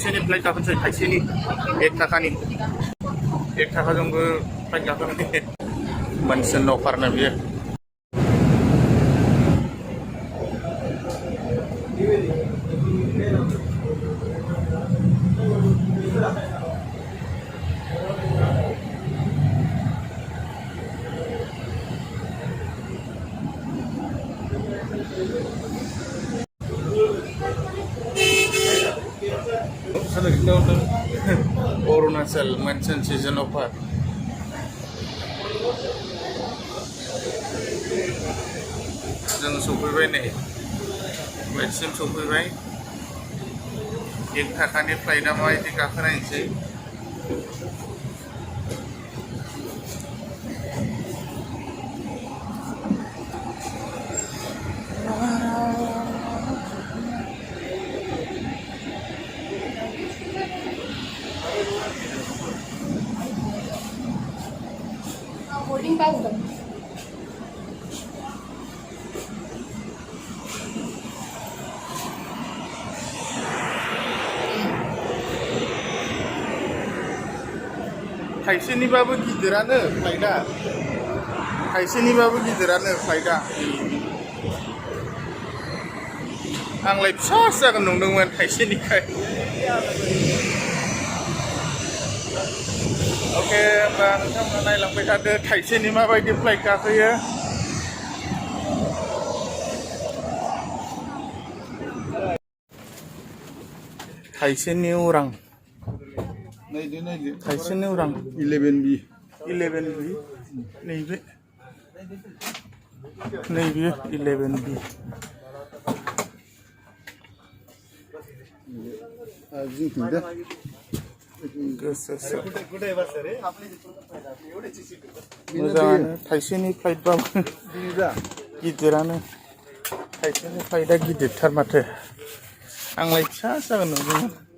थाइसेनि flight गाखोनोसै थाइसेनि 1 थाखानि 1 थाखाजोंबो flight गाखोनो मोनसे अफार ना बियो अरुणाचल मनसुन सिजन अफार जों सफैबाय नै फ्लाइटसिम सफैबाय 1 थाखानि फ्लाइटआ माबायदि गाखोनायसै बोर्डिंग पास दो थाइसेनिबाबो गिदिरानो फ्लाइटआ थाइसेनिबाबो गिदिरानो फ्लाइटआ आंलाय फिसा जागोन नंदोंमोन थाइसेनिखाय ओके होमबा नोंथांमोना नायलांबाय थादो थाइसेनि माबायदि फ्लाइट गाखोयो थाइसेनि उरां थाइसेनि उरां 11B नैबे 11B मोजाङानो थाइसेनि फ्लाइटबाबो गिदिरानो थाइसेनि फ्लाइटआ गिदिरथार माथो आंलाय फिसा जागोन नंदोंमोन